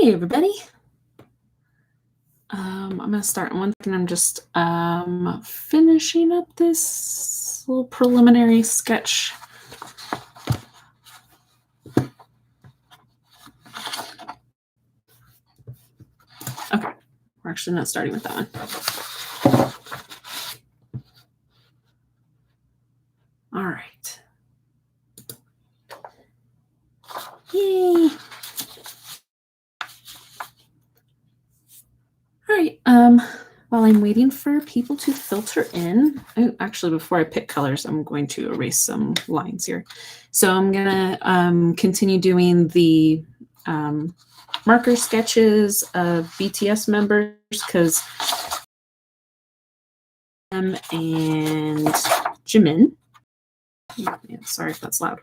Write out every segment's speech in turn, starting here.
Hey everybody. I'm gonna start in one thing. I'm just finishing up this little preliminary sketch. Okay, we're actually not starting with that one. All right. Yay. All right. While I'm waiting for people to filter in, actually, before I pick colors, I'm going to erase some lines here. So I'm gonna continue doing the marker sketches of BTS members because and Jimin. Sorry if that's loud.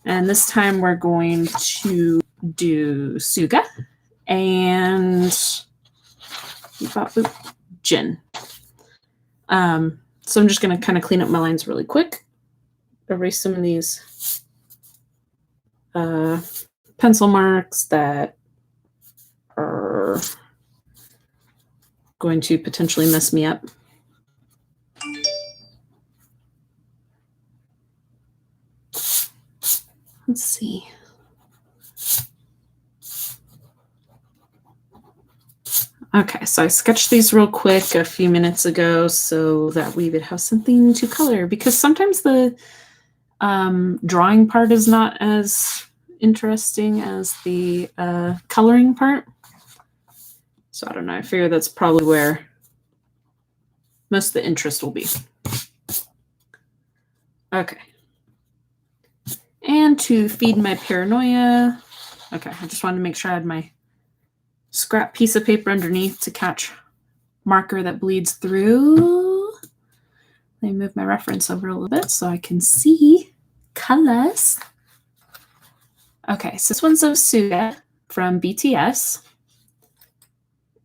And this time we're going to do Suga and Jin. So I'm just going to kind of clean up my lines really quick. Erase some of these pencil marks that are going to potentially mess me up. Let's see. Okay, so I sketched these real quick a few minutes ago so that we would have something to color, because sometimes the drawing part is not as interesting as the coloring part. So I don't know, I figure that's probably where most of the interest will be. Okay. And to feed my paranoia, okay, I just wanted to make sure I had my scrap piece of paper underneath to catch marker that bleeds through. Let me move my reference over a little bit so I can see colors. Okay, so this one's of Suga from BTS.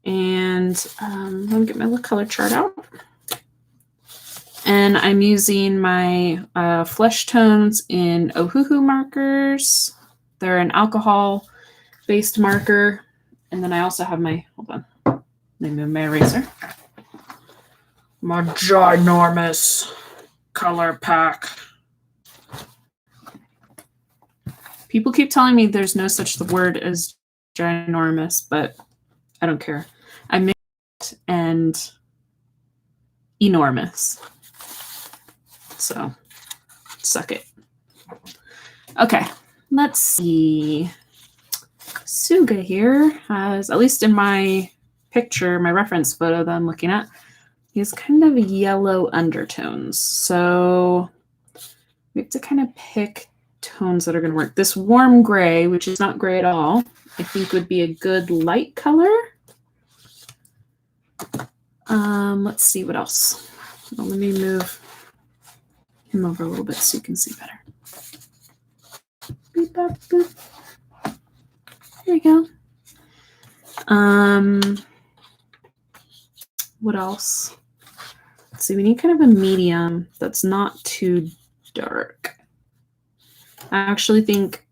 And I'm going to get my little color chart out. And I'm using my flesh tones in Ohuhu markers. They're an alcohol-based marker. And then I also have my, hold on, let me move my eraser. My ginormous color pack. People keep telling me there's no such word as ginormous, but I don't care. I mix it and enormous. So, suck it. Okay, let's see. Suga here has, at least in my picture, my reference photo that I'm looking at, he has kind of yellow undertones. So we have to kind of pick tones that are going to work. This warm gray, which is not gray at all, I think would be a good light color. Let's see what else. Well, let me move him over a little bit so you can see better. Beep, bop, boop. There you go. What else? Let's see, we need kind of a medium that's not too dark. I actually think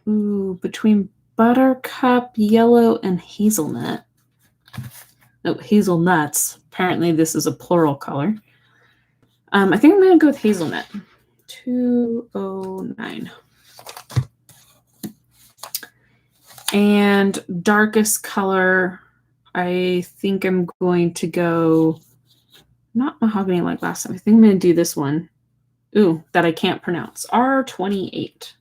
between buttercup, yellow, and hazelnut. Oh, hazelnuts. Apparently this is a plural color. I think I'm going to go with hazelnut. 209. And darkest color, I think I'm going to go, not mahogany like last time. I think I'm going to do this one. Ooh, that I can't pronounce. R28.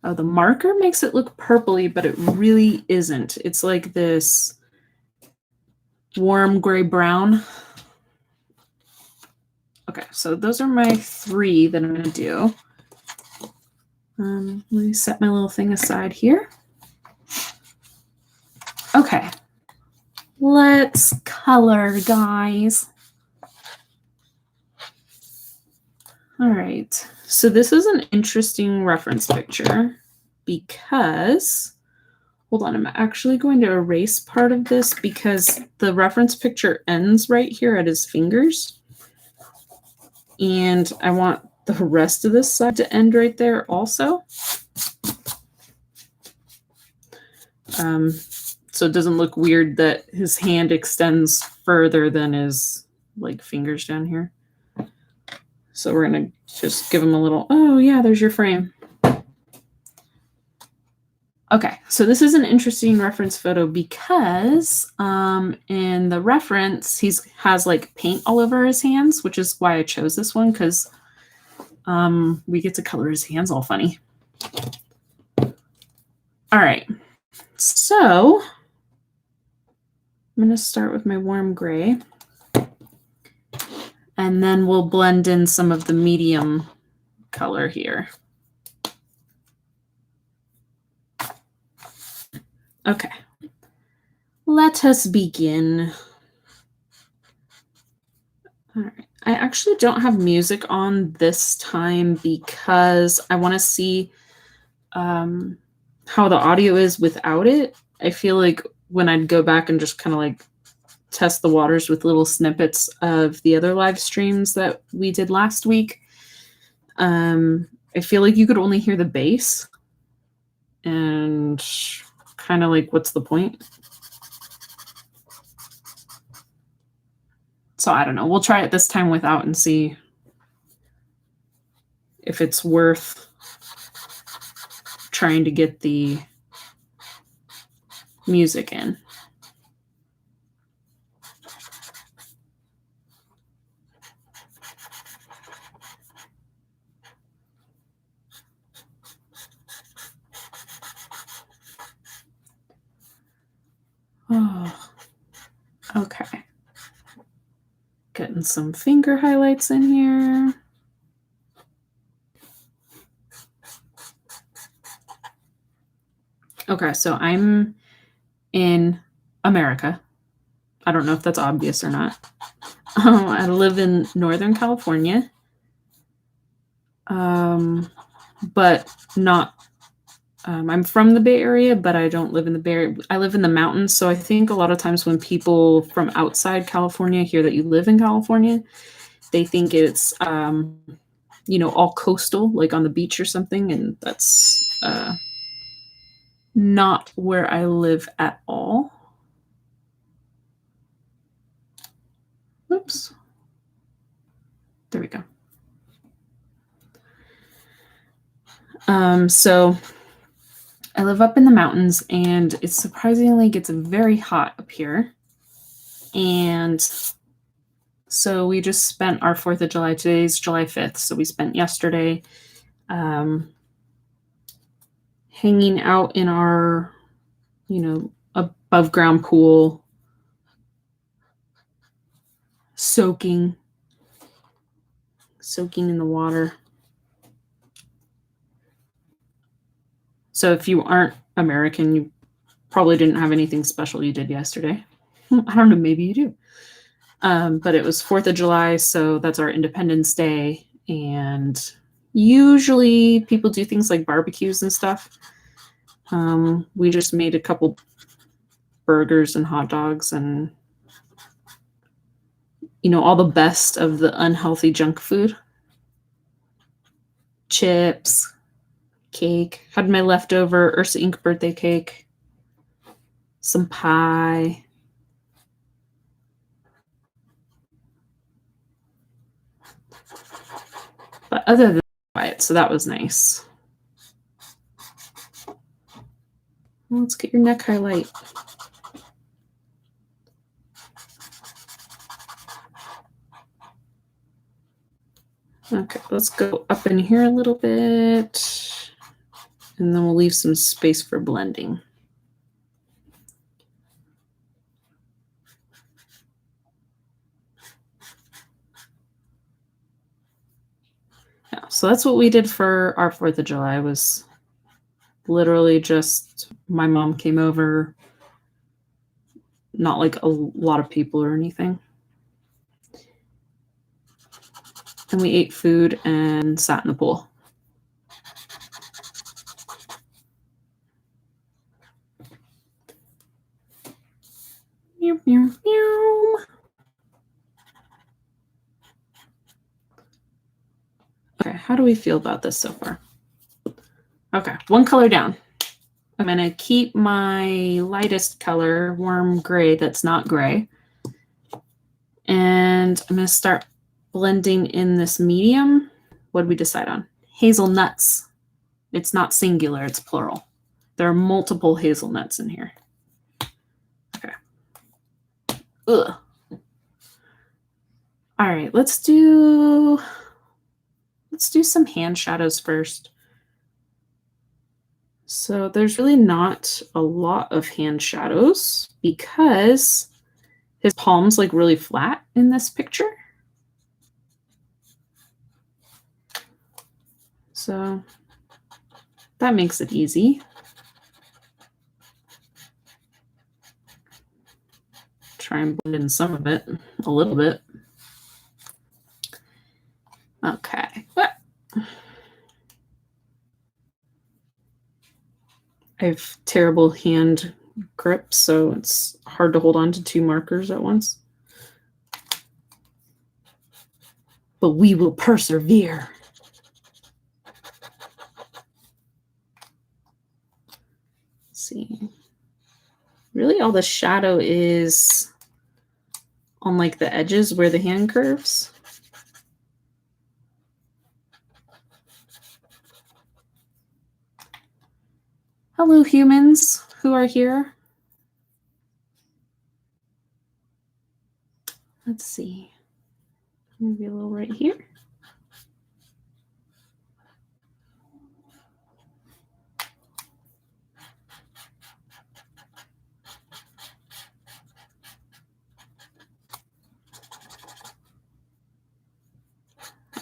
Oh, the marker makes it look purpley, but it really isn't. It's like this warm gray brown. Okay, so those are my three that I'm going to do. Let me set my little thing aside here. Okay, let's color, guys. All right, so this is an interesting reference picture because, hold on, I'm actually going to erase part of this because the reference picture ends right here at his fingers. And I want the rest of this side to end right there also. So it doesn't look weird that his hand extends further than his like fingers down here. So we're gonna just give him a little, oh yeah, there's your frame. Okay, so this is an interesting reference photo because in the reference, he has like paint all over his hands, which is why I chose this one, because we get to color his hands all funny. All right, so I'm going to start with my warm gray, and then we'll blend in some of the medium color here. Okay, let us begin. All right. I actually don't have music on this time because I want to see how the audio is without it. I feel like when I'd go back and just kind of like test the waters with little snippets of the other live streams that we did last week, I feel like you could only hear the bass and kind of like, what's the point? So I don't know. We'll try it this time without and see if it's worth trying to get the music in. Oh, okay. Getting some finger highlights in here. Okay, so I'm in America. I don't know if that's obvious or not. I live in Northern California, but not. I'm from the Bay Area, but I don't live in the Bay Area. I live in the mountains, so I think a lot of times when people from outside California hear that you live in California, they think it's all coastal, like on the beach or something, and that's not where I live at all. Oops. There we go. So I live up in the mountains, and it surprisingly gets very hot up here. And so we just spent our 4th of July. Today's July 5th. So we spent yesterday hanging out in our, above ground pool, soaking in the water. So if you aren't American, you probably didn't have anything special you did yesterday. I don't know, maybe you do. But it was 4th of July, so that's our Independence Day. And usually people do things like barbecues and stuff. We just made a couple burgers and hot dogs and, all the best of the unhealthy junk food. Chips, cake. Had my leftover Ursa Inc. birthday cake. Some pie. But other than that, quiet, so that was nice. Well, let's get your neck highlight. Okay, let's go up in here a little bit, and then we'll leave some space for blending. Yeah, so that's what we did for our 4th of July. Was literally just my mom came over, not like a lot of people or anything. And we ate food and sat in the pool. Meow, meow, meow. Okay, how do we feel about this so far? Okay, one color down. I'm going to keep my lightest color, warm gray, that's not gray. And I'm going to start blending in this medium. What did we decide on? Hazelnuts. It's not singular, it's plural. There are multiple hazelnuts in here. Okay. Ugh. All right, let's do some hand shadows first. So there's really not a lot of hand shadows because his palm's like really flat in this picture. So that makes it easy. Try and blend in some of it, a little bit. Okay. I have terrible hand grip, so it's hard to hold on to two markers at once. But we will persevere. Let's see. Really, all the shadow is on like the edges where the hand curves. Hello, humans who are here. Let's see. Maybe a little right here.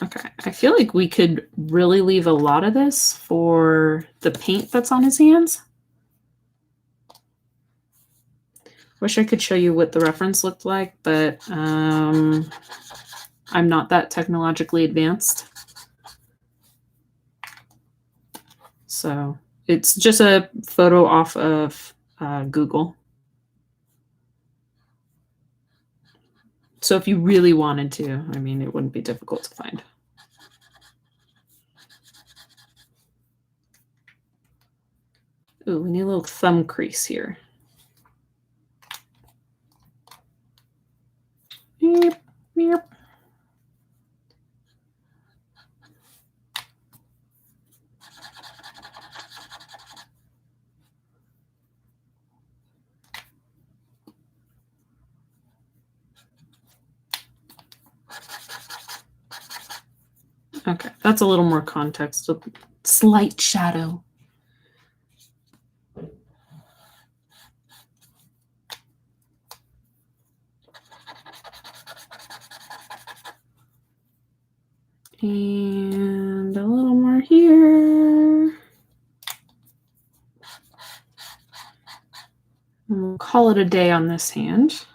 Okay, I feel like we could really leave a lot of this for the paint that's on his hands. Wish I could show you what the reference looked like, but I'm not that technologically advanced. So it's just a photo off of Google. So if you really wanted to, I mean, it wouldn't be difficult to find. Ooh, we need a little thumb crease here. Yep, yep. Okay, that's a little more context, a slight shadow. And a little more here. And we'll call it a day on this hand.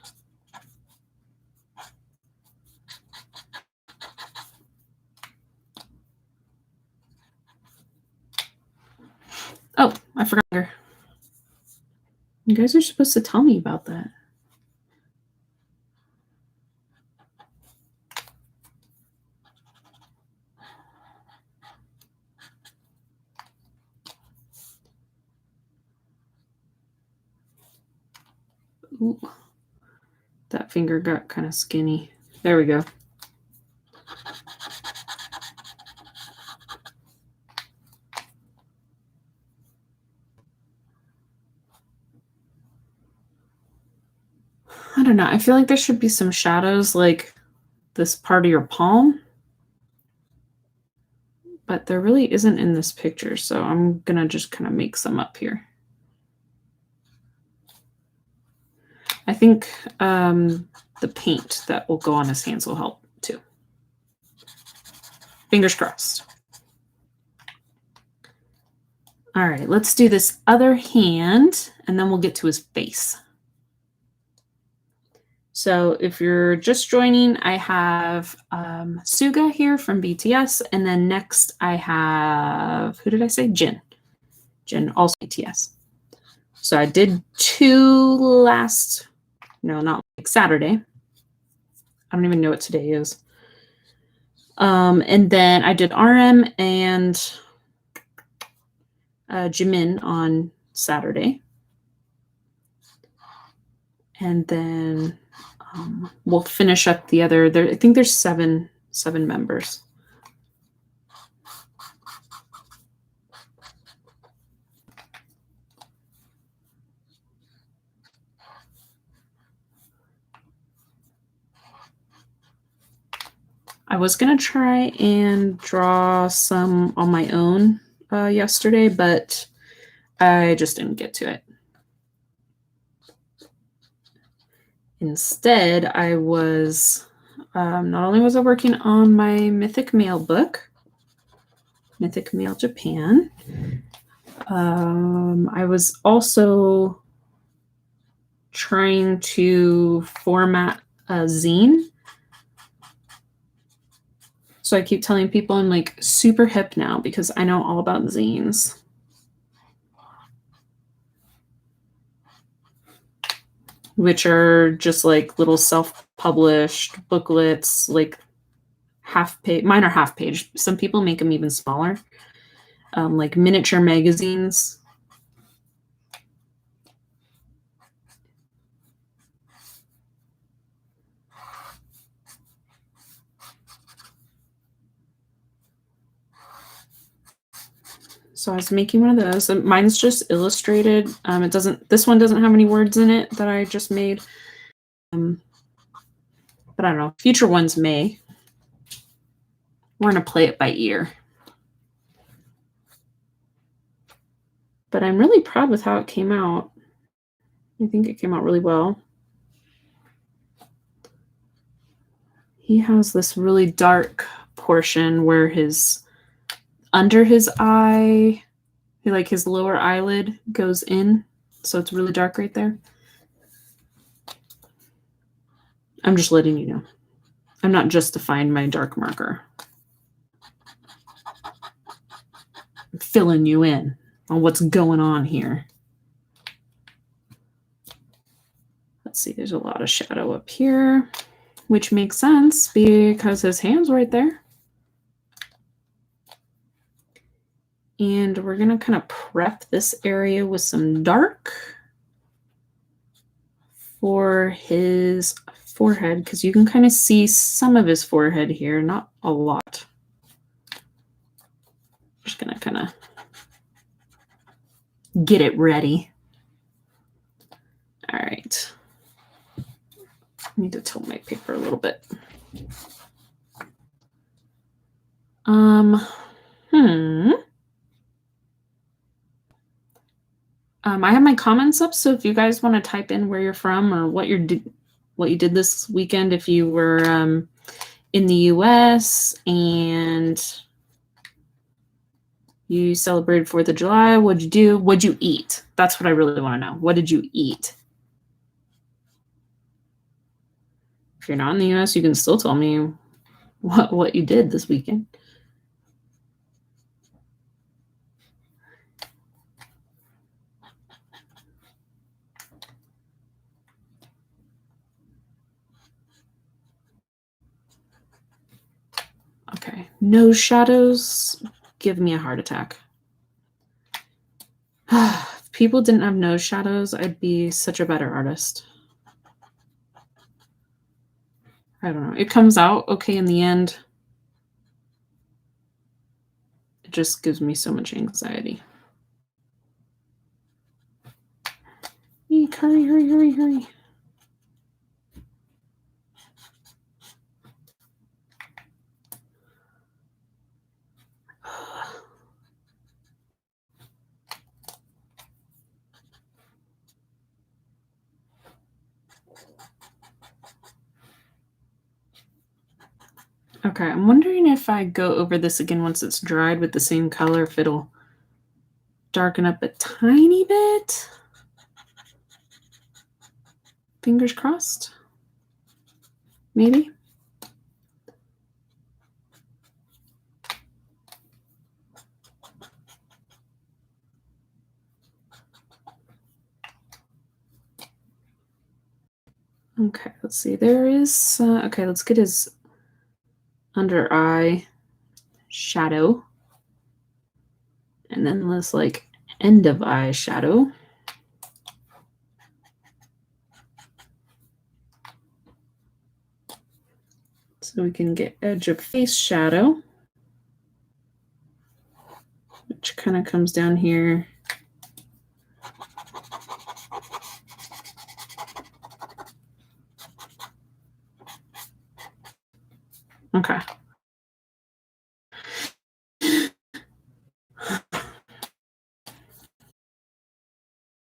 Oh, I forgot her. You guys are supposed to tell me about that. Ooh, that finger got kind of skinny. There we go. I don't know. I feel like there should be some shadows like this part of your palm. But there really isn't in this picture, so I'm going to just kind of make some up here. I think the paint that will go on his hands will help too. Fingers crossed. All right, let's do this other hand, and then we'll get to his face. So if you're just joining, I have Suga here from BTS, and then next I have, who did I say? Jin. Jin, also BTS. So I did two last, no, not like Saturday. I don't even know what today is. And then I did RM and Jimin on Saturday. And then we'll finish up the other. I think there's seven members. I was gonna try and draw some on my own yesterday, but I just didn't get to it. Instead, I was not only was I working on my Mythic Mail book, Mythic Mail Japan, I was also trying to format a zine. So I keep telling people I'm like super hip now because I know all about zines. Which are just like little self-published booklets, like half page. Mine are half page. Some people make them even smaller, like miniature magazines. So I was making one of those. Mine's just illustrated. This one doesn't have any words in it that I just made. But I don't know. Future ones may. We're going to play it by ear. But I'm really proud with how it came out. I think it came out really well. He has this really dark portion where under his eye, like his lower eyelid goes in. So it's really dark right there. I'm just letting you know. I'm not justifying my dark marker. I'm filling you in on what's going on here. Let's see, there's a lot of shadow up here, which makes sense because his hand's right there. And we're going to kind of prep this area with some dark for his forehead, because you can kind of see some of his forehead here, not a lot. Just going to kind of get it ready. All right. I need to tilt my paper a little bit. I have my comments up, so if you guys want to type in where you're from or what you did this weekend, if you were in the US and you celebrated 4th of July, what'd you do? What'd you eat? That's what I really want to know. What did you eat? If you're not in the US, you can still tell me what you did this weekend. Okay, no shadows give me a heart attack. If people didn't have nose shadows, I'd be such a better artist. I don't know. It comes out okay in the end. It just gives me so much anxiety. Eek, hurry, hurry, hurry, hurry. Okay, I'm wondering if I go over this again once it's dried with the same color, if it'll darken up a tiny bit. Fingers crossed. Maybe. Okay, let's see. There is, okay, let's get his under eye shadow. And then let's like end of eye shadow. So we can get edge of face shadow, which kind of comes down here. Okay. You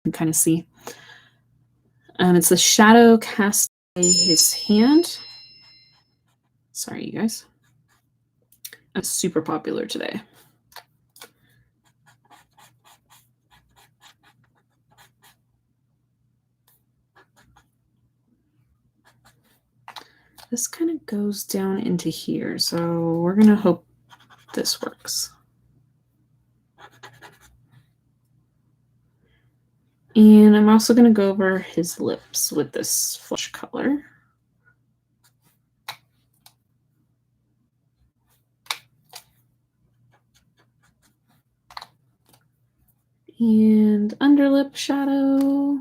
can kind of see. It's the shadow cast by his hand. Sorry, you guys. That's super popular today. This kind of goes down into here, so we're going to hope this works. And I'm also going to go over his lips with this flush color. And underlip shadow.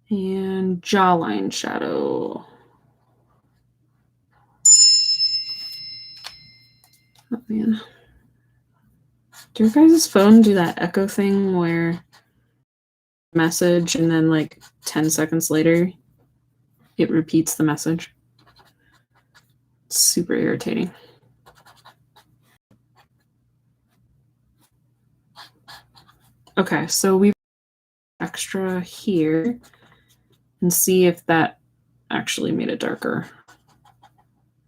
And jawline shadow. Oh man. Do your guys' phone do that echo thing where message and then like 10 seconds later it repeats the message? It's super irritating. Okay, so we've extra here and see if that actually made it darker.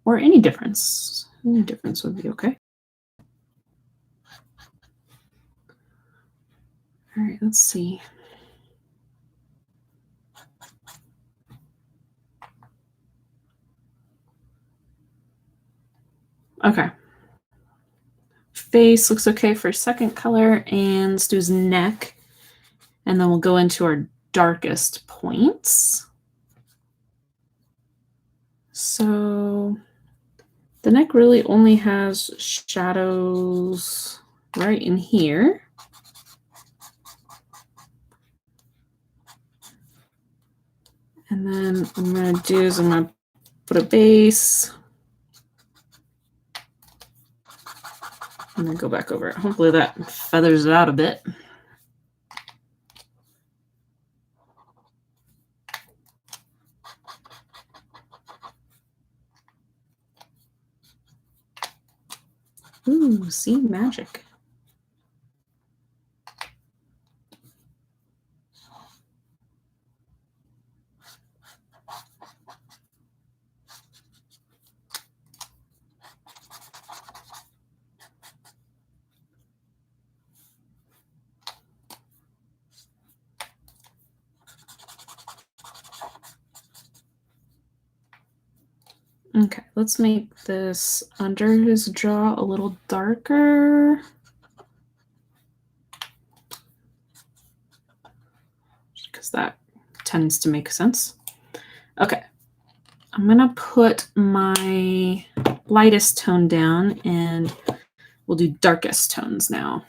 Or any difference. Any difference would be okay. All right, let's see. Okay. Face looks okay for second color, and let's do his neck. And then we'll go into our darkest points. So the neck really only has shadows right in here. And then what I'm going to do is I'm going to put a base. I'm going to go back over it. Hopefully that feathers it out a bit. Ooh, see, magic. Okay, let's make this under his jaw a little darker. Because that tends to make sense. Okay, I'm going to put my lightest tone down and we'll do darkest tones now.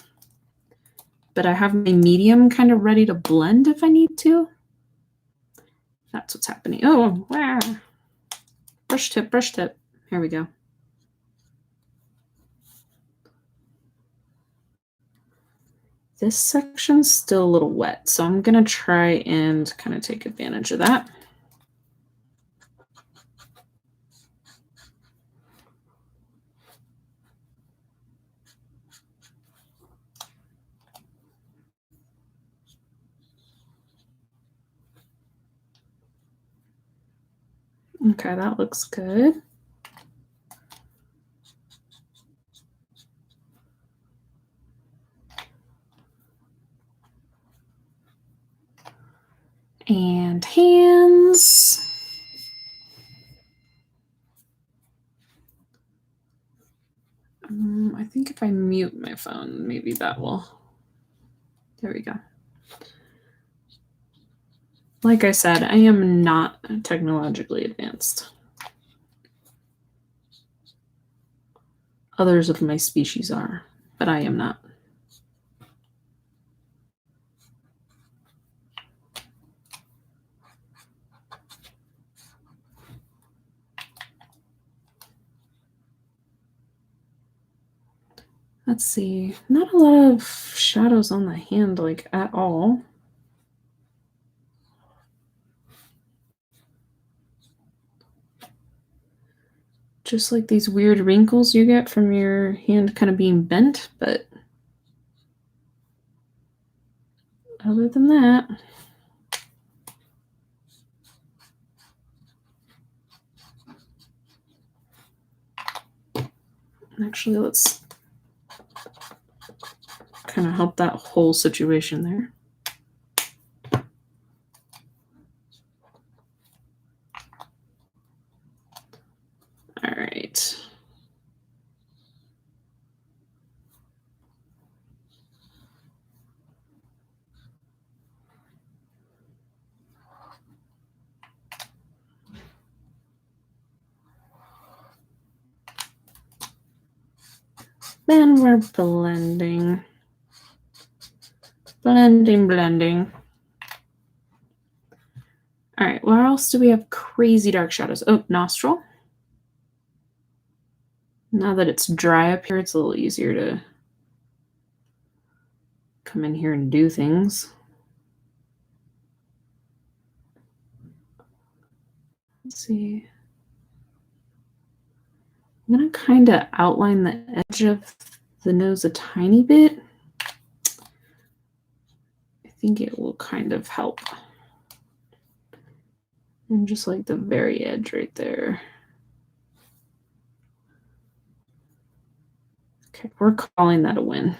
But I have my medium kind of ready to blend if I need to. That's what's happening. Oh, wow. Brush tip, brush tip. Here we go. This section's still a little wet, so I'm going to try and kind of take advantage of that. Okay, that looks good. And hands. I think if I mute my phone, maybe that will. There we go. Like I said, I am not technologically advanced. others of my species are, but I am not. Let's see. Not a lot of shadows on the hand, like, at all. Just like these weird wrinkles you get from your hand kind of being bent, but other than that, actually, let's kind of help that whole situation there. All right. Then we're blending. Blending. All right, where else do we have crazy dark shadows? Oh, nostril. Now that it's dry up here, it's a little easier to come in here and do things. Let's see. I'm going to kind of outline the edge of the nose a tiny bit. I think it will kind of help. And just like the very edge right there. Okay, we're calling that a win.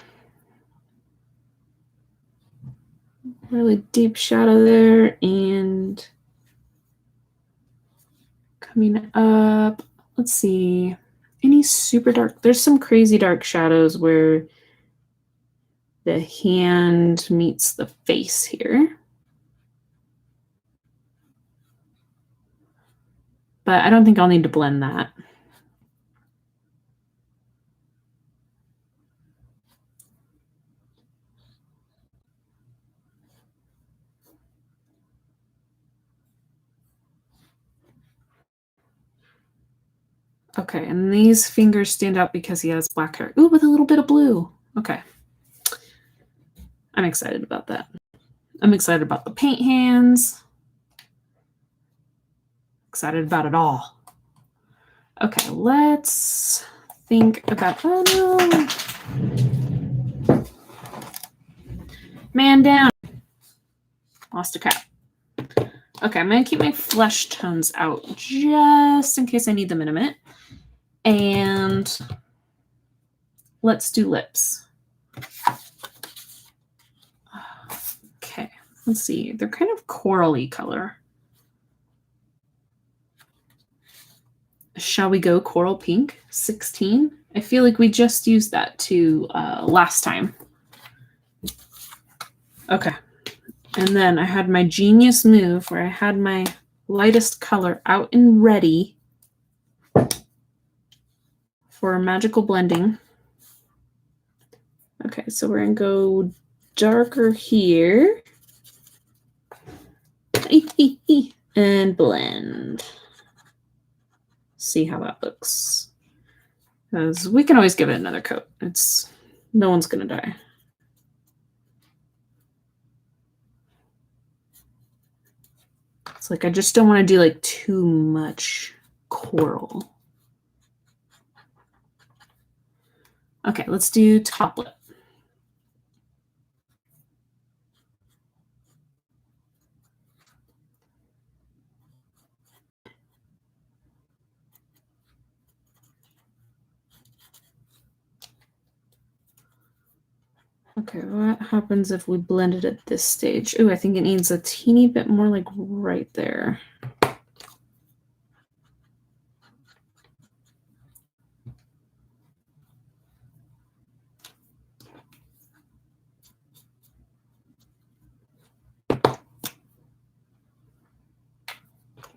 Really deep shadow there, and coming up, let's see, any super dark, there's some crazy dark shadows where the hand meets the face here. But I don't think I'll need to blend that. Okay, and these fingers stand out because he has black hair. Ooh, with a little bit of blue. Okay. I'm excited about that. I'm excited about the paint hands. Excited about it all. Okay, let's think about, oh no. Man down. Lost a cap. Okay, I'm going to keep my flesh tones out just in case I need them in a minute. And let's do lips. Okay, let's see. They're kind of corally color. Shall we go coral pink 16? I feel like we just used that to last time. Okay. And then I had my genius move where I had my lightest color out and ready for magical blending. Okay, so we're going to go darker here. And blend. See how that looks. Because we can always give it another coat. No one's going to die. It's like I just don't want to do like too much coral. Okay, let's do top lip. Okay, what happens if we blend it at this stage? Ooh, I think it needs a teeny bit more like right there.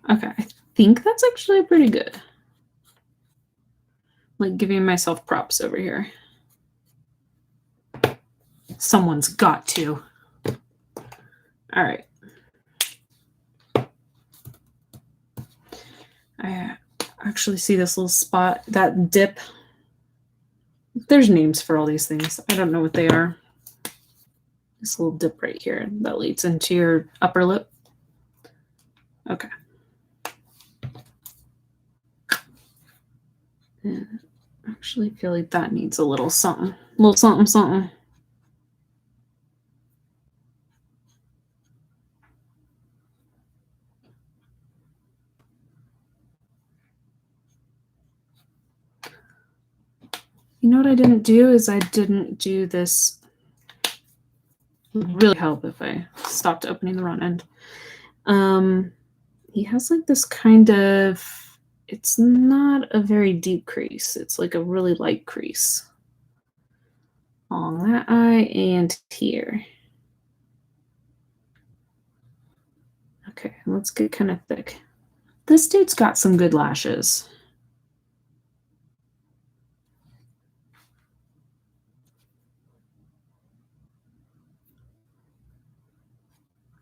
Okay, I think that's actually pretty good. like giving myself props over here. Someone's got to. All right. I actually see this little spot, that dip. There's names for all these things. I don't know what they are. This little dip right here that leads into your upper lip. Okay. And I actually feel like that needs a little something. A little something, something. You know what I didn't do is I didn't do this. It would really help if I stopped opening the wrong end. He has like this kind of, it's not a very deep crease. It's like a really light crease along that eye and here. Okay, let's get kind of thick. This dude's got some good lashes.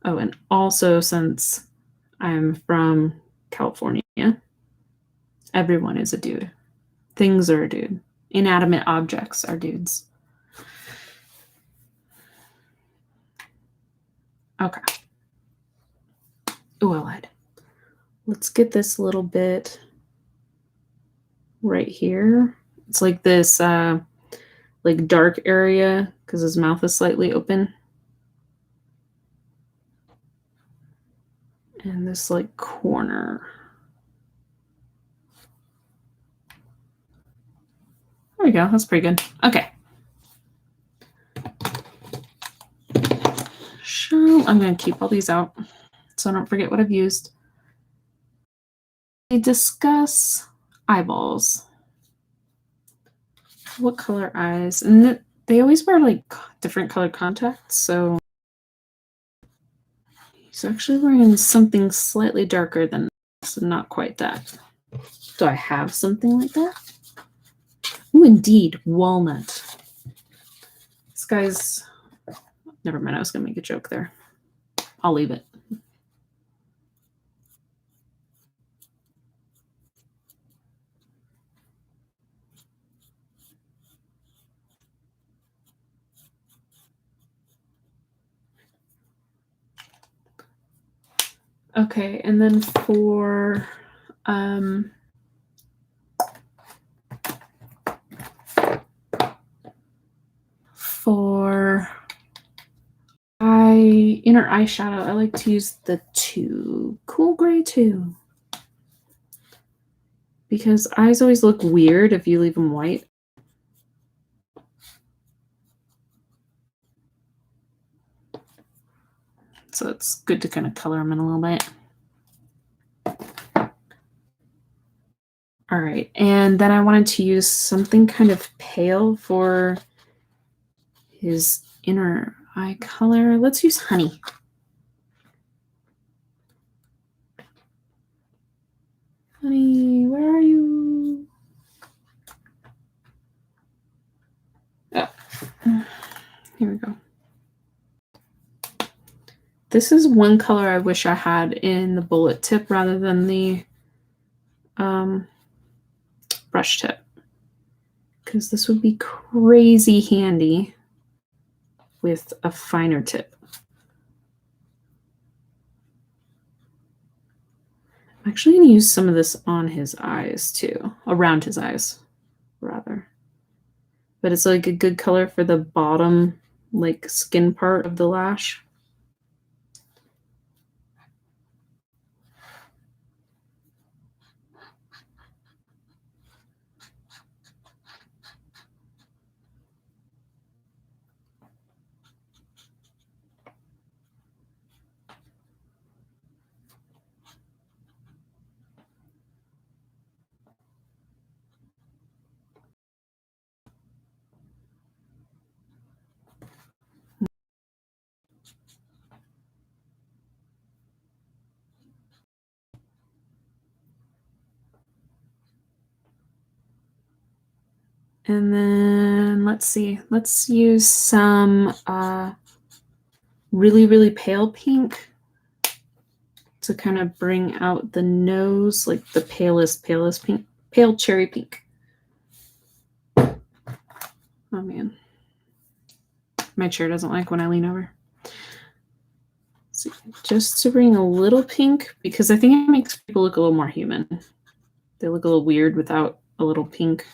Oh, and also since I'm from California, everyone is a dude. Things are a dude. Inanimate objects are dudes. Okay. Oh, I lied. Let's get this little bit right here. It's like this like dark area because his mouth is slightly open. And this like corner. There we go. That's pretty good. Okay. So I'm going to keep all these out so I don't forget what I've used. They discuss eyeballs. What color eyes? And they always wear like different colored contacts. So he's actually wearing something slightly darker than this, and not quite that. Do I have something like that? Oh, indeed, walnut. This guy's, never mind, I was going to make a joke there. I'll leave it. Okay, and then for inner eyeshadow, I like to use the Cool Gray 2. Because eyes always look weird if you leave them white. So it's good to kind of color them in a little bit. All right, and then I wanted to use something kind of pale for his inner eye color. Let's use honey. Honey, where are you? Oh, here we go. This is one color I wish I had in the bullet tip rather than the brush tip, because this would be crazy handy with a finer tip. I'm actually going to use some of this on his eyes too, around his eyes, rather. But it's like a good color for the bottom, like skin part of the lash. And then let's see, let's use some really, really pale pink to kind of bring out the nose, like the palest pink, pale cherry pink. Oh man, my chair doesn't like when I lean over. So just to bring a little pink, because I think it makes people look a little more human. They look a little weird without a little pink.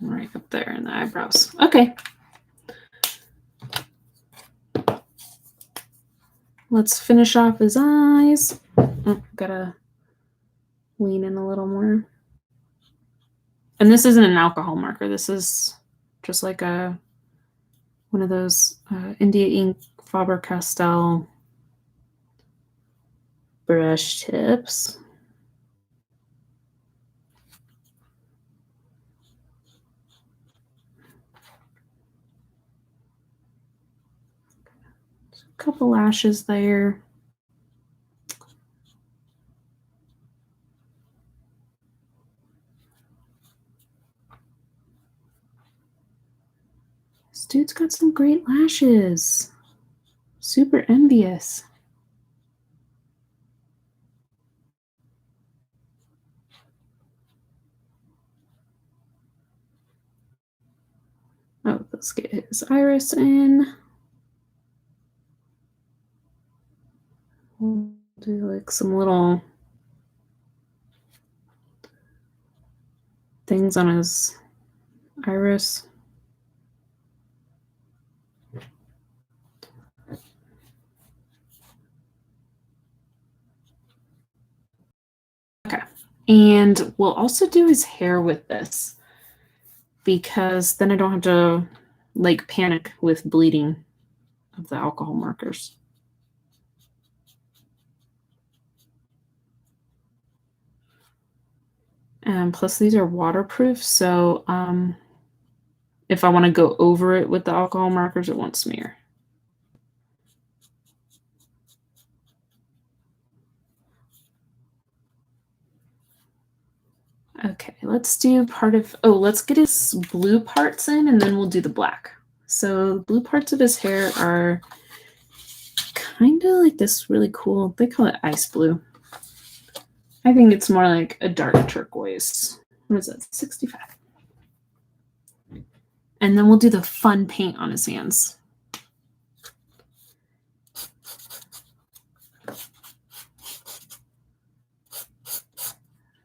Right up there in the eyebrows. Okay. Let's finish off his eyes. Oh, gotta lean in a little more. And this isn't an alcohol marker. This is just like one of those India ink Faber-Castell brush tips. A couple lashes there. This dude's got some great lashes. Super envious. Oh, let's get his iris in. We'll do like some little things on his iris. Okay. And we'll also do his hair with this, because then I don't have to like panic with bleeding of the alcohol markers. And plus these are waterproof, so if I want to go over it with the alcohol markers, it won't smear. Okay, let's do let's get his blue parts in and then we'll do the black. So the blue parts of his hair are kind of like this really cool, they call it ice blue. I think it's more like a dark turquoise. What is that, 65? And then we'll do the fun paint on his hands.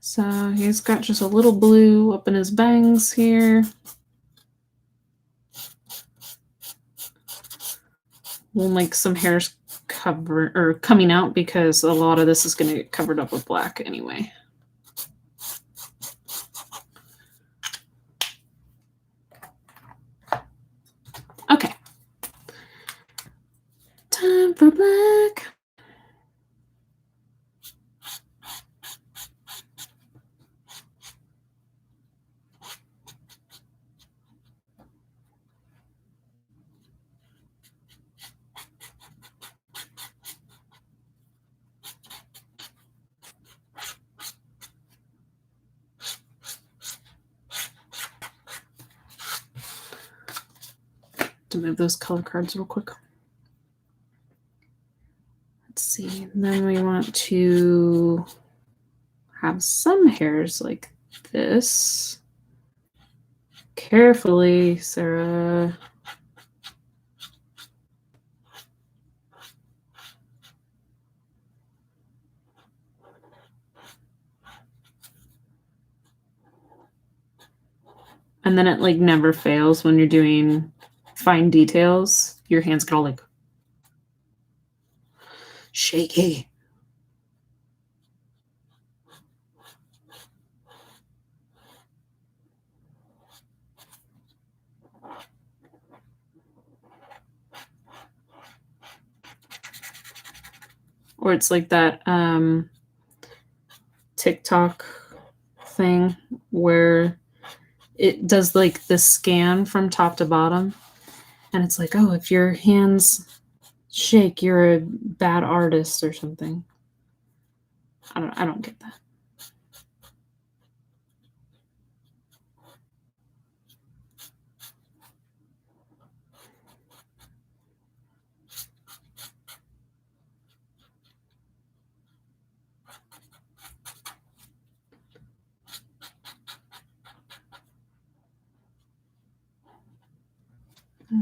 So he's got just a little blue up in his bangs here. We'll make some hairs coming out because a lot of this is going to get covered up with black anyway. Okay. Time for black. To move those color cards real quick. Let's see. And then we want to have some hairs like this. Carefully, Sarah. And then it like never fails when you're doing fine details. Your hands get all like shaky. or it's like that TikTok thing where it does like the scan from top to bottom, and it's like, oh, if your hands shake, you're a bad artist or something. I don't get that.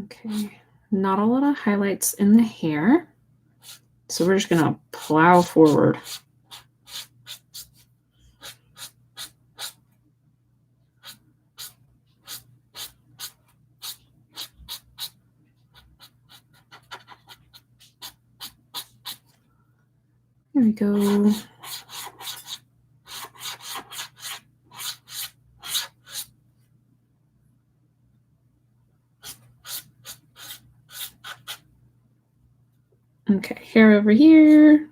Okay, not a lot of highlights in the hair, so we're just gonna plow forward. There we go. Okay, hair over here.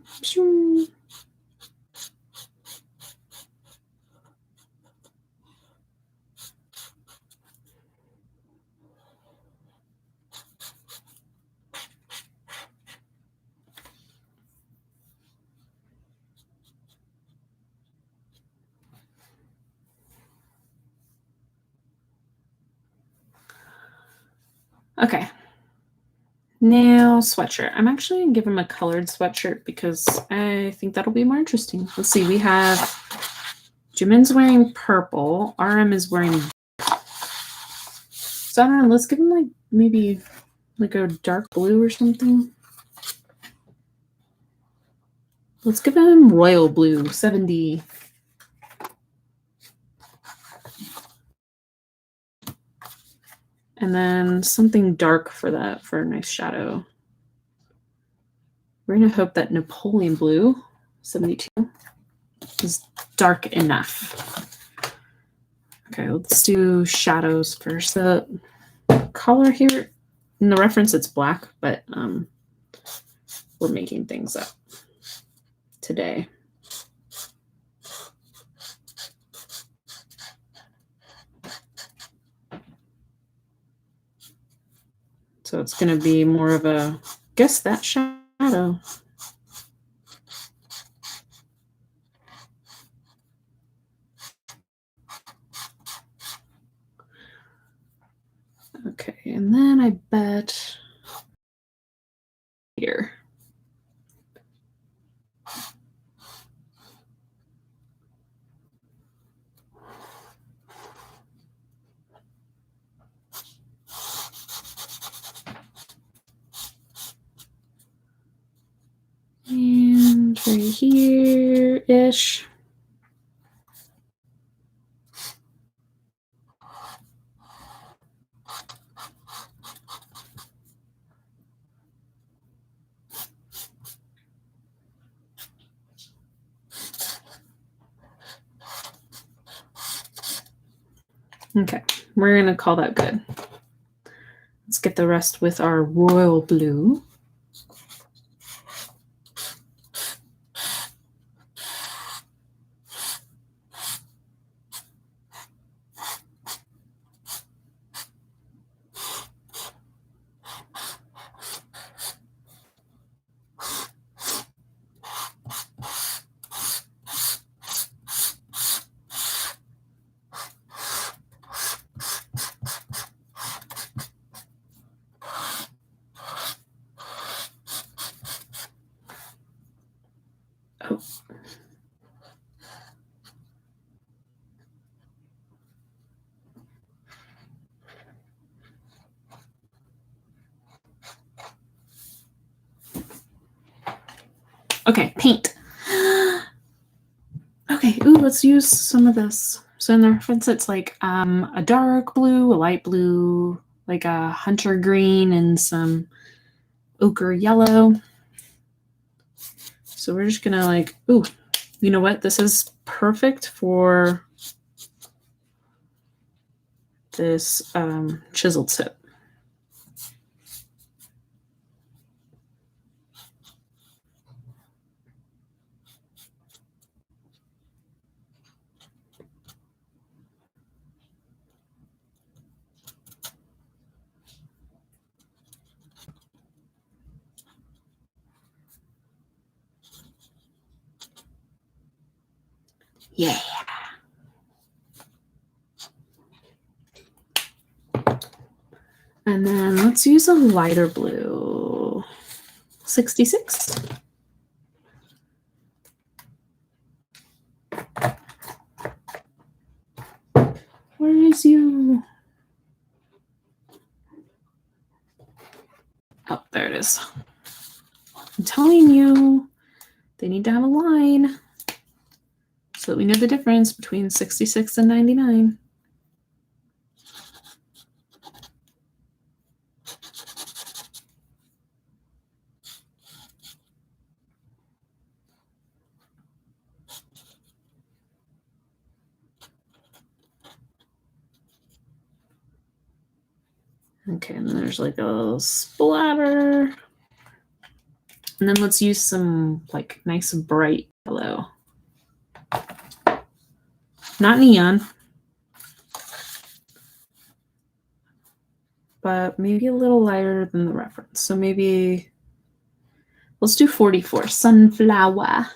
Okay. Now sweatshirt. I'm actually gonna give him a colored sweatshirt because I think that'll be more interesting. Let's see. We have Jimin's wearing purple. RM is wearing. So I don't know. Let's give him like maybe like a dark blue or something. Let's give him royal blue 70. And then something dark for that for a nice shadow. We're going to hope that Napoleon blue 72 is dark enough. Okay, let's do shadows first. The color here, in the reference it's black, but we're making things up today. So it's going to be more of a, guess that shadow. Okay, and then I bet here. And right here-ish. Okay, we're going to call that good. Let's get the rest with our royal blue. Oh. Okay, paint. Okay, ooh, let's use some of this. So in the reference, it's like a dark blue, a light blue, like a hunter green, and some ochre yellow. So we're just gonna like, ooh, you know what? This is perfect for this chisel tip. Yeah. And then let's use a lighter blue. 66. Where is you? Oh, there it is. I'm telling you, they need to have a line so that we know the difference between 66 and 99. Okay, and then there's like a splatter. And then let's use some like nice bright yellow. Not neon, but maybe a little lighter than the reference. So maybe let's do 44, sunflower.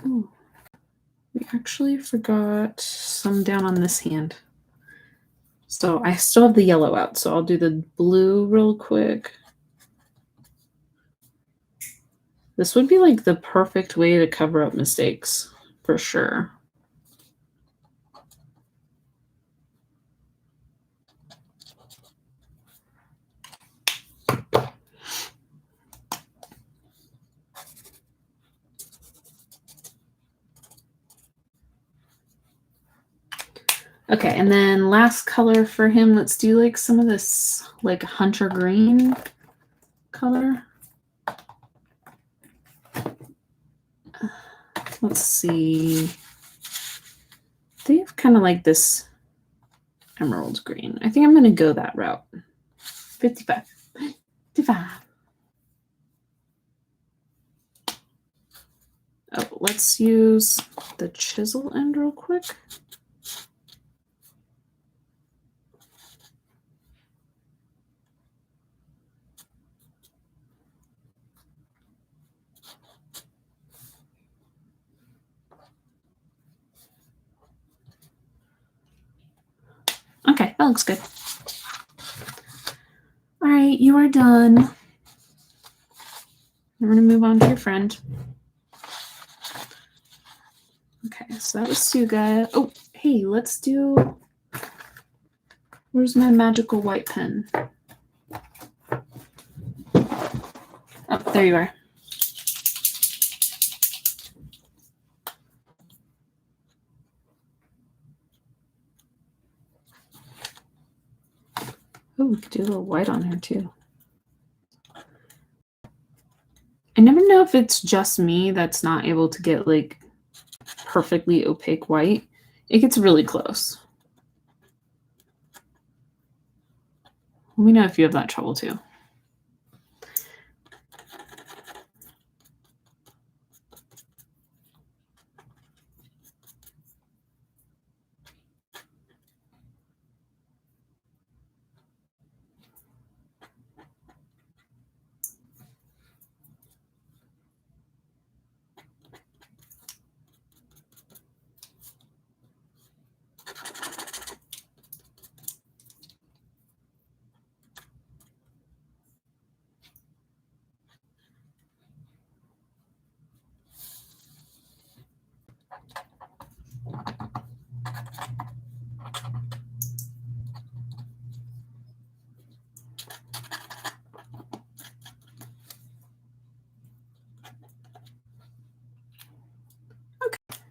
Oh, we actually forgot some down on this hand. So I still have the yellow out, so I'll do the blue real quick. This would be like the perfect way to cover up mistakes, for sure. Okay, and then last color for him, let's do like some of this like hunter green color. Let's see. They have kind of like this emerald green. I think I'm going to go that route. 55. 55. Oh, let's use the chisel end real quick. Okay, that looks good. All right, you are done. We're going to move on to your friend. Okay, so that was Suga. Oh, hey, let's do... Where's my magical white pen? Oh, there you are. Oh, we could do a little white on here too. I never know if it's just me that's not able to get like perfectly opaque white. It gets really close. Let me know if you have that trouble too.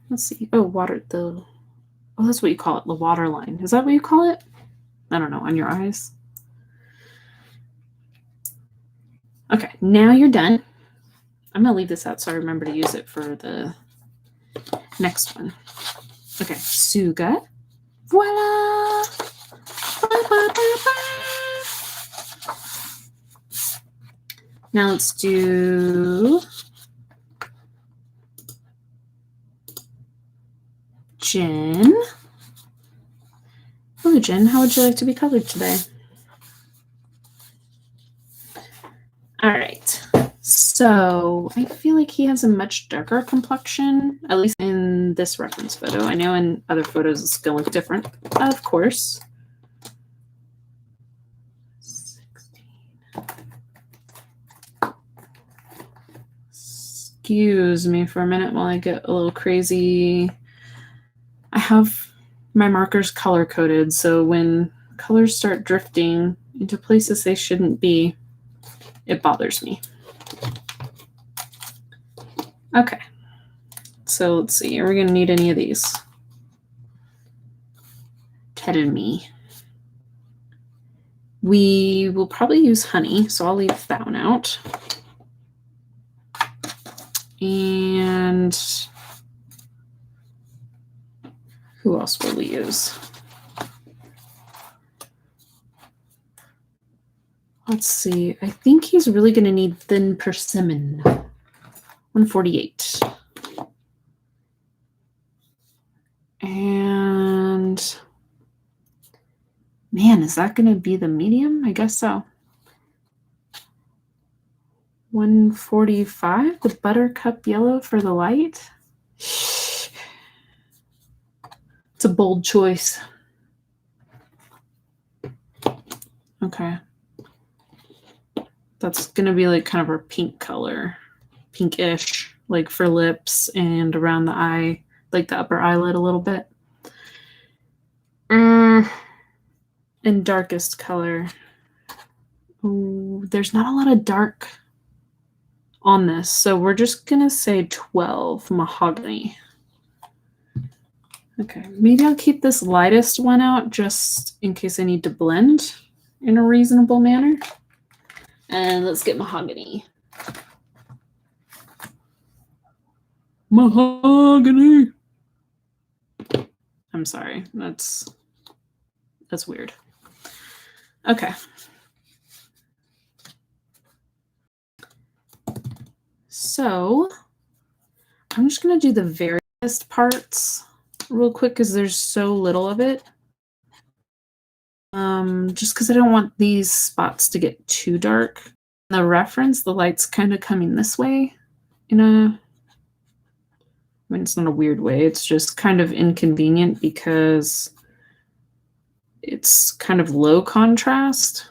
Let's see. Oh, oh, that's what you call it, the water line. Is that what you call it? I don't know, on your eyes. Okay, now you're done. I'm going to leave this out so I remember to use it for the next one. Okay, Suga. Voila! Now let's do Jen. Hello, Jen. How would you like to be colored today? All right. So I feel like he has a much darker complexion, at least in this reference photo. I know in other photos it's going to look different, of course. 16. Excuse me for a minute while I get a little crazy. I have my markers color coded, so when colors start drifting into places they shouldn't be, it bothers me. Okay, so let's see. Are we going to need any of these? Tell me. We will probably use honey, so I'll leave that one out. And who else will we use? Let's see. I think he's really going to need thin persimmon. 148. And man, is that going to be the medium? I guess so. 145, the buttercup yellow for the light. It's a bold choice. Okay. That's going to be like kind of our pink color. Pinkish, like for lips and around the eye, like the upper eyelid a little bit. And darkest color. Ooh, there's not a lot of dark on this, so we're just going to say 12, mahogany. Okay, maybe I'll keep this lightest one out just in case I need to blend in a reasonable manner. And let's get mahogany. Mahogany. I'm sorry, that's weird. Okay. So I'm just going to do the various parts real quick because there's so little of it. Just because I don't want these spots to get too dark. The reference, the light's kind of coming this way in a, I mean, it's not a weird way. It's just kind of inconvenient because it's kind of low contrast.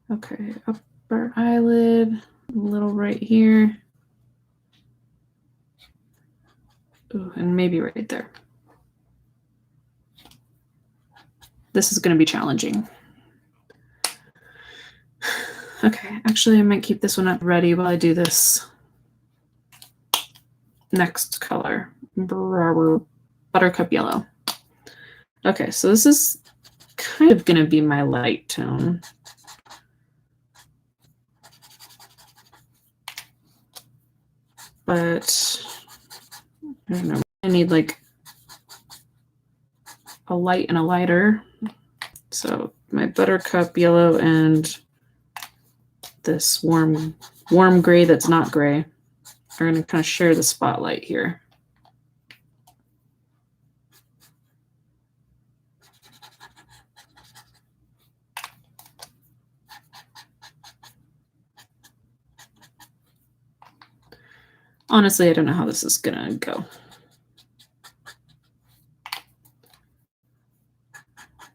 Okay, upper eyelid, a little right here. Ooh, and maybe right there. This is going to be challenging. Okay, actually I might keep this one up ready while I do this next color. Buttercup yellow. Okay, so this is kind of going to be my light tone. But I don't know. I need like a light and a lighter. So my buttercup yellow and this warm gray that's not gray are going to kind of share the spotlight here. Honestly, I don't know how this is going to go.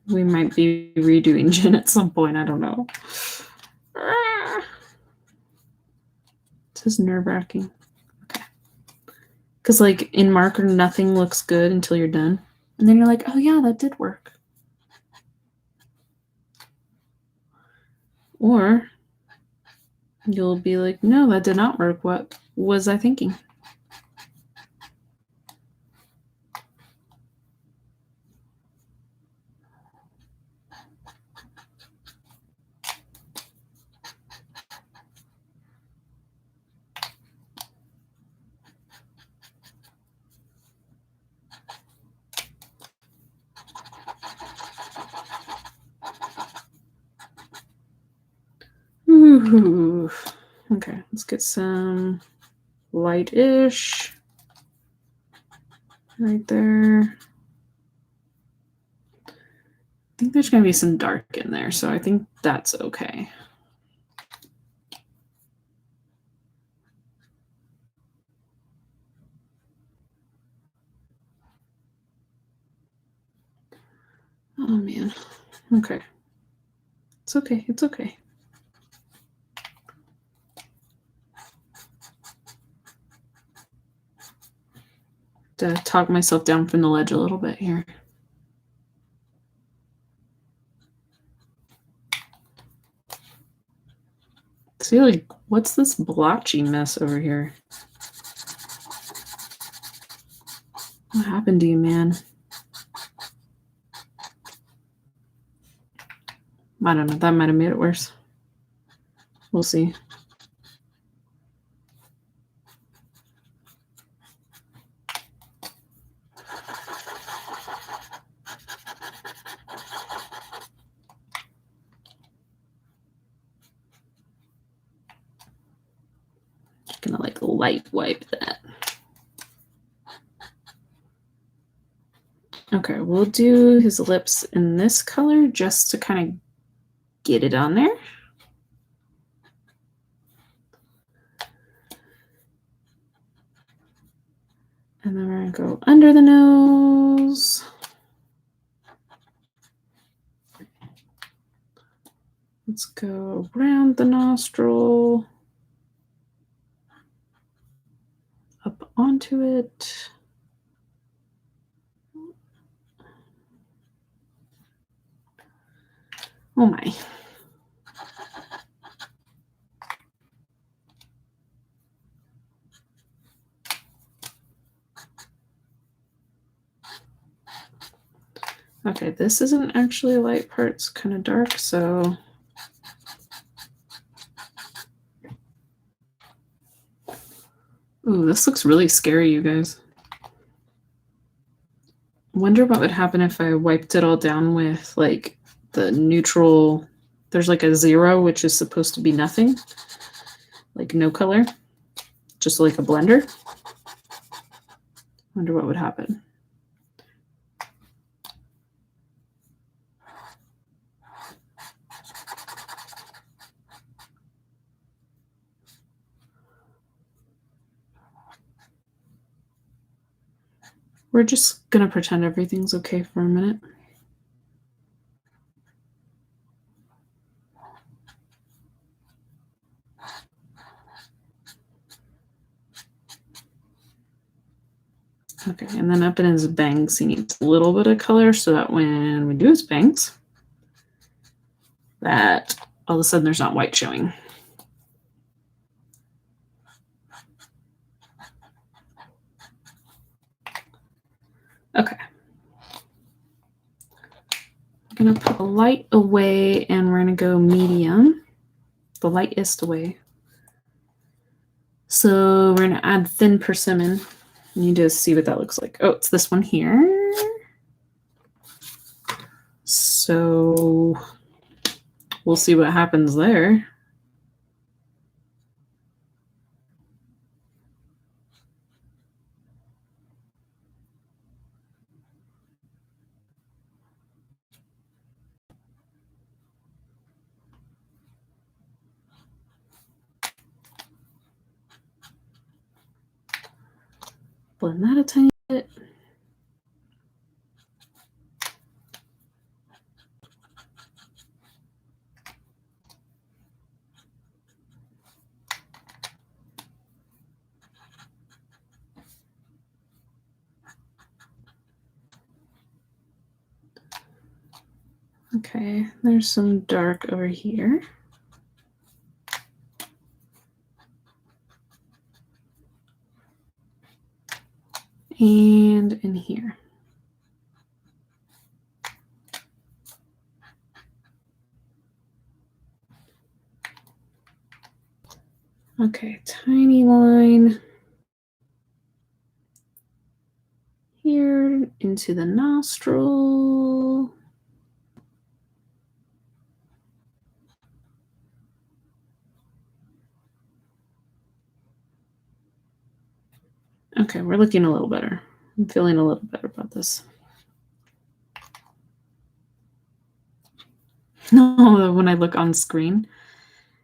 We might be redoing Jen at some point. I don't know. This is nerve-wracking. Okay. Because like in marker, nothing looks good until you're done. And then you're like, oh yeah, that did work. Or you'll be like, no, that did not work. What was I thinking? Ooh. Okay, let's get some light-ish right there. I think there's going to be some dark in there, so I think that's okay. Oh man. Okay. It's okay. It's okay. To talk myself down from the ledge a little bit here. See, like, what's this blotchy mess over here? What happened to you, man? I don't know. That might have made it worse. We'll see. Just gonna like light wipe that. Okay, we'll do his lips in this color just to kind of get it on there. And then we're going to go under the nose. Let's go around the nostril. Up onto it. Oh my. Okay, this isn't actually a light part. It's kind of dark, so... Ooh, this looks really scary, you guys. I wonder what would happen if I wiped it all down with, like, the neutral... There's, like, a 0, which is supposed to be nothing. Like, no color. Just like a blender. Wonder what would happen. We're just gonna pretend everything's okay for a minute. Okay, and then up in his bangs, he needs a little bit of color so that when we do his bangs, that all of a sudden there's not white showing. Okay. I'm gonna put the light away and we're gonna go medium, the lightest away. So we're gonna add thin persimmon. You need to see what that looks like. Oh, it's this one here. So we'll see what happens there. Blend that a tiny bit. Okay, there's some dark over here. And in here. Okay, tiny line here into the nostril. Okay, we're looking a little better. I'm feeling a little better about this. No, when I look on screen,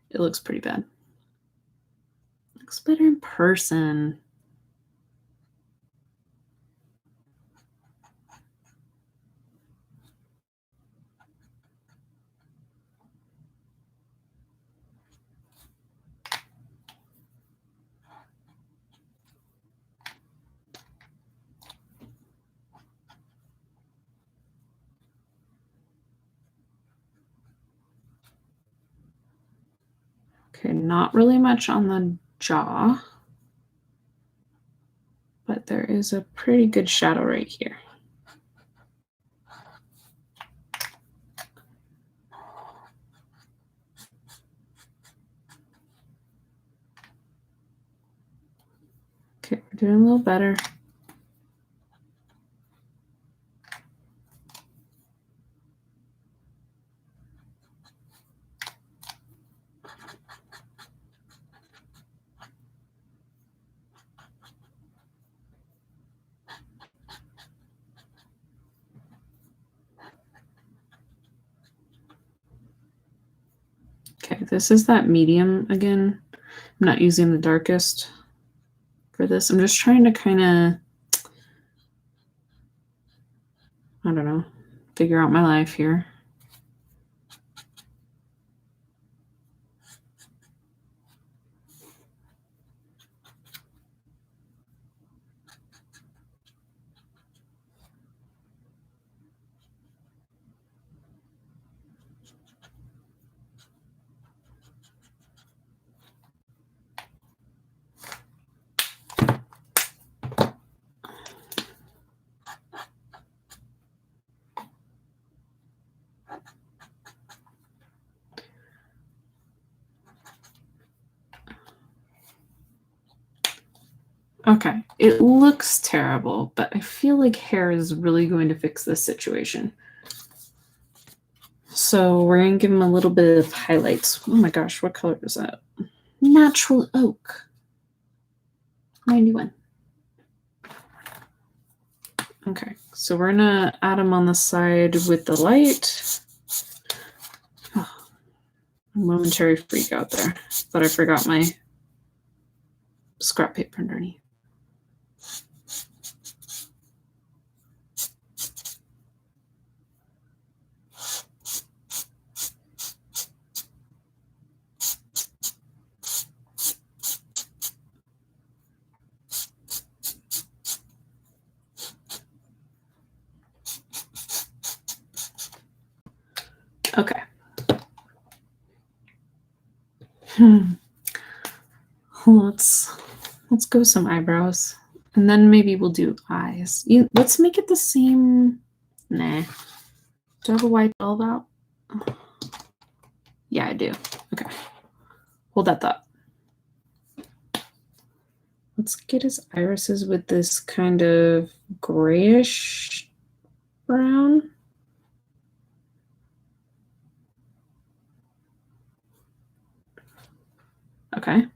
it looks pretty bad. Looks better in person. Okay, not really much on the jaw, but there is a pretty good shadow right here. Okay, we're doing a little better. Okay, this is that medium again. I'm not using the darkest for this. I'm just trying to kind of, I don't know, figure out my life here. Okay, it looks terrible, but I feel like hair is really going to fix this situation. So we're going to give him a little bit of highlights. Oh my gosh, what color is that? Natural oak. 91. Okay, so we're going to add them on the side with the light. Oh, momentary freak out there. Thought I forgot my scrap paper underneath. Okay. Let's go some eyebrows, and then maybe we'll do eyes. Let's make it the same. Nah. Do I have a wipe all out? Yeah, I do. Okay. Hold that thought. Let's get his irises with this kind of grayish brown. Okay.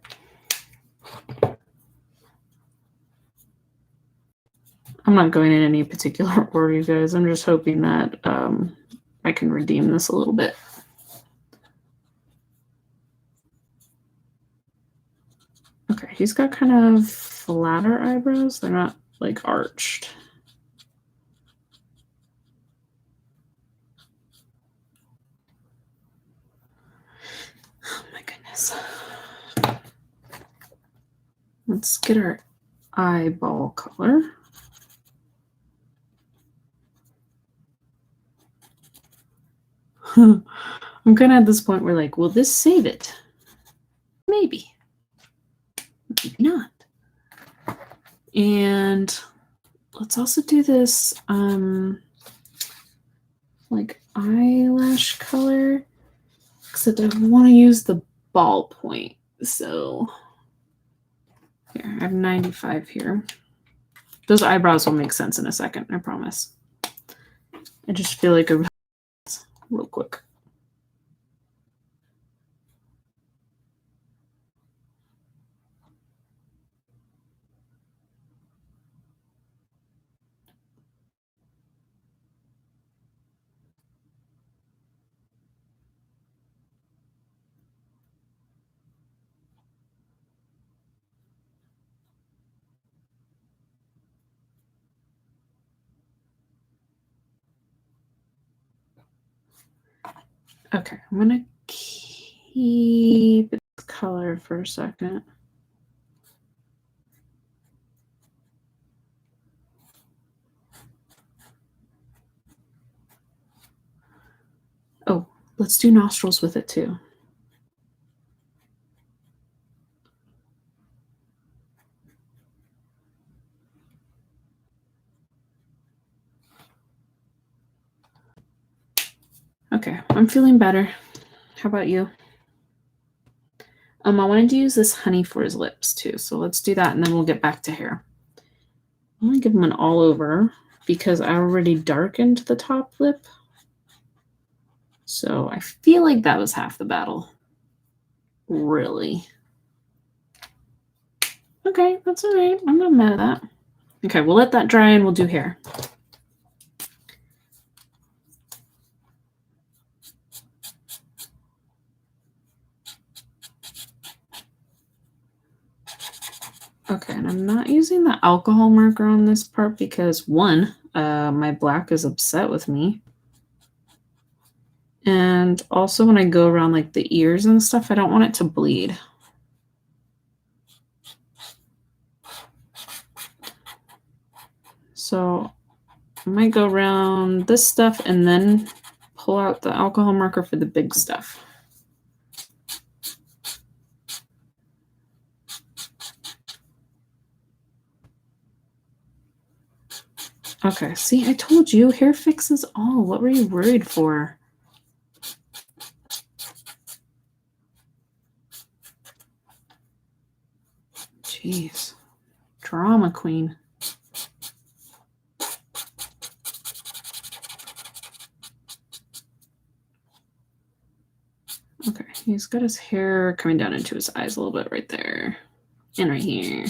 I'm not going in any particular order, you guys. I'm just hoping that I can redeem this a little bit. Okay, he's got kind of flatter eyebrows. They're not like arched. Oh my goodness. Let's get our eyeball color. I'm kind of at this point where like, will this save it? Maybe. Maybe not. And let's also do this like eyelash color, except I want to use the ballpoint. So here, I have 95 here. Those eyebrows will make sense in a second, I promise. I just feel like a real quick. Okay, I'm gonna keep its color for a second. Oh, let's do nostrils with it too. Okay, I'm feeling better. How about you? I wanted to use this honey for his lips too, so let's do that and then we'll get back to hair. I'm gonna give him an all over because I already darkened the top lip. So I feel like that was half the battle. Really. Okay, that's all right. I'm not mad at that. Okay, we'll let that dry and we'll do hair. Okay, and I'm not using the alcohol marker on this part because one, my black is upset with me. And also when I go around like the ears and stuff, I don't want it to bleed. So I might go around this stuff and then pull out the alcohol marker for the big stuff. Okay, see, I told you, hair fixes all. What were you worried for? Jeez. Drama queen. Okay, he's got his hair coming down into his eyes a little bit right there. And right here.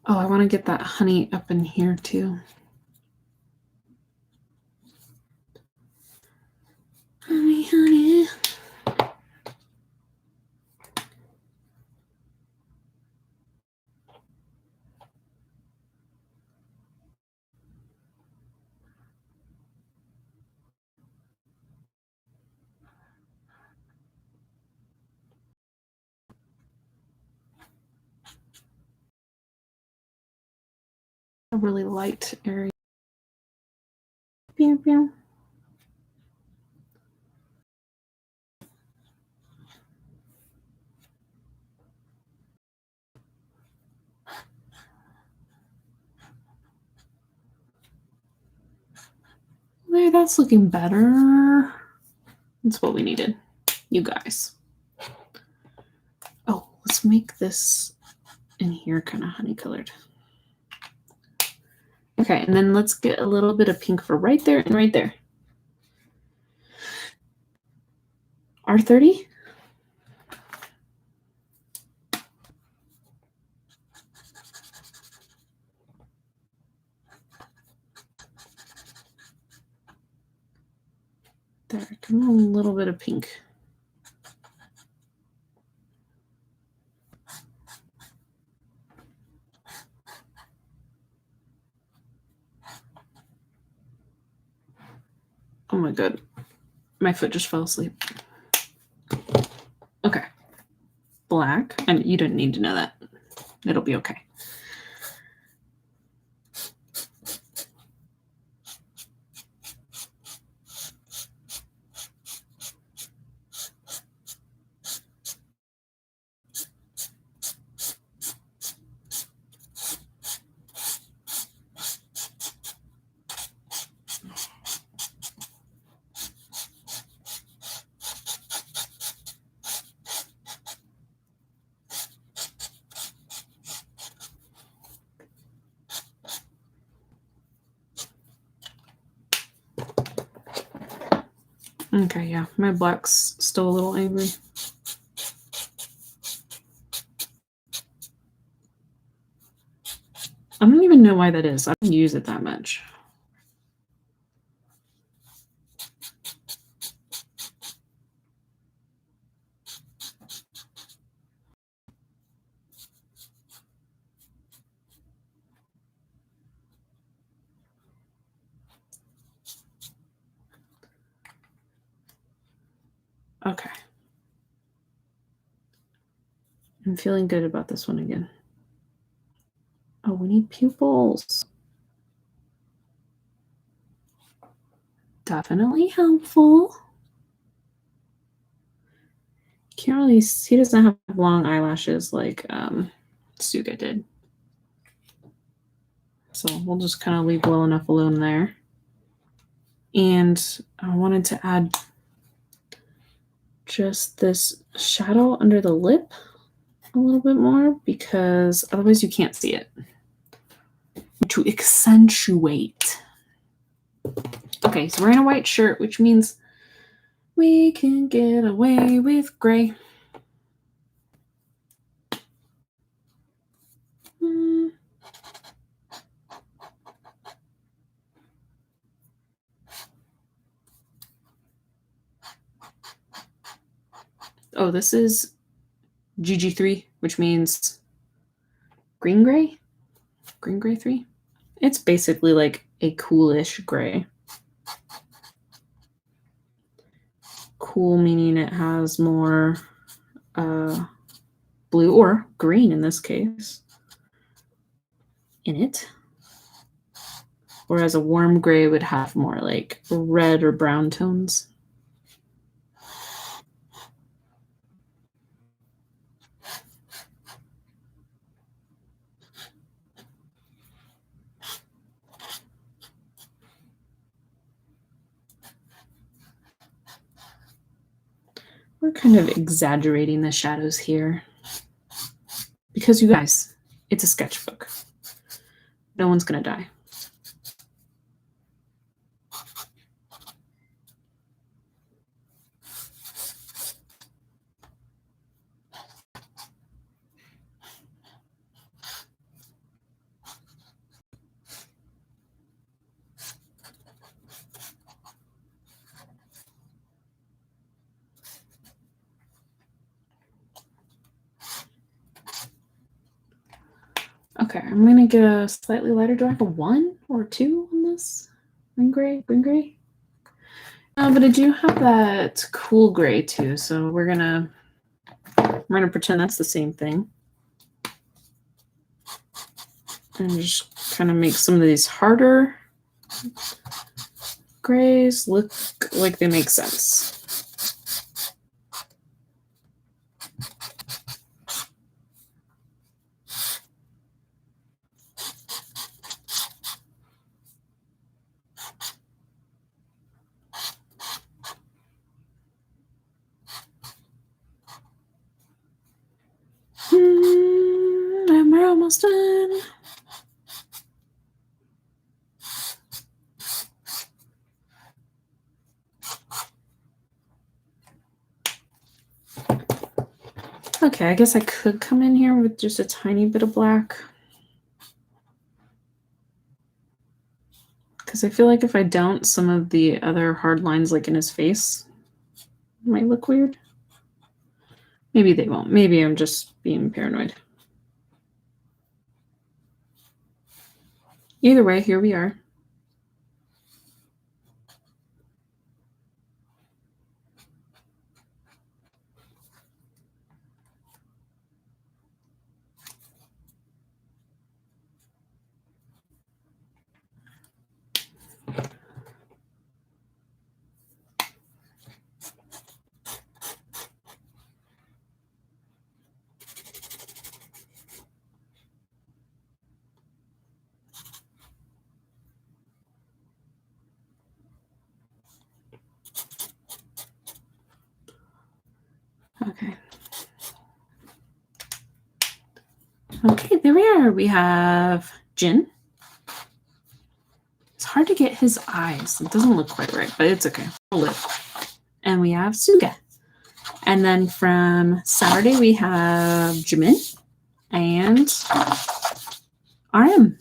Oh, I want to get that honey up in here too. Honey, honey. A really light area. Pew, pew. There, that's looking better. That's what we needed. You guys. Oh, let's make this in here kind of honey colored. Okay, and then let's get a little bit of pink for right there and right there. R30? There, come on, a little bit of pink. Oh my god. My foot just fell asleep. Okay. Black. And you didn't need to know that. It'll be okay. Okay, yeah, my black's still a little angry. I don't even know why that is. I don't use it that much. Okay. I'm feeling good about this one again. Oh, we need pupils. Definitely helpful. Can't really see, he doesn't have long eyelashes like Suga did. So we'll just kind of leave well enough alone there. And I wanted to add just this shadow under the lip a little bit more because otherwise you can't see it. To accentuate. Okay, so we're in a white shirt, which means we can get away with gray. Oh, this is GG3, which means green gray? Green gray 3? It's basically like a coolish gray. Cool meaning it has more blue or green in this case in it. Whereas a warm gray would have more like red or brown tones. We're kind of exaggerating the shadows here. Because you guys, it's a sketchbook. No one's gonna die. Okay, I'm gonna get a slightly lighter. Do I have a 1 or 2 on this? Green gray, green gray? But I do have that cool gray too, so we're gonna pretend that's the same thing. And just kind of make some of these harder grays look like they make sense. And we're almost done. Okay, I guess I could come in here with just a tiny bit of black. Because I feel like if I don't, some of the other hard lines like in his face might look weird. Maybe they won't. Maybe I'm just being paranoid. Either way, here we are. Okay. Okay, there we are. We have Jin. It's hard to get his eyes. It doesn't look quite right, but it's okay. We'll live. and we have Suga. And then from Saturday, we have Jimin and RM.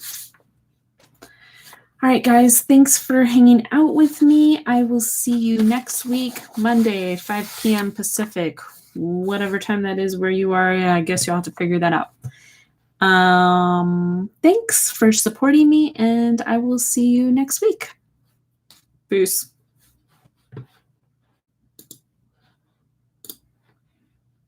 All right, guys, thanks for hanging out with me. I will see you next week, Monday, 5 p.m. Pacific, whatever time that is where you are. I guess you'll have to figure that out. Thanks for supporting me, and I will see you next week. Peace.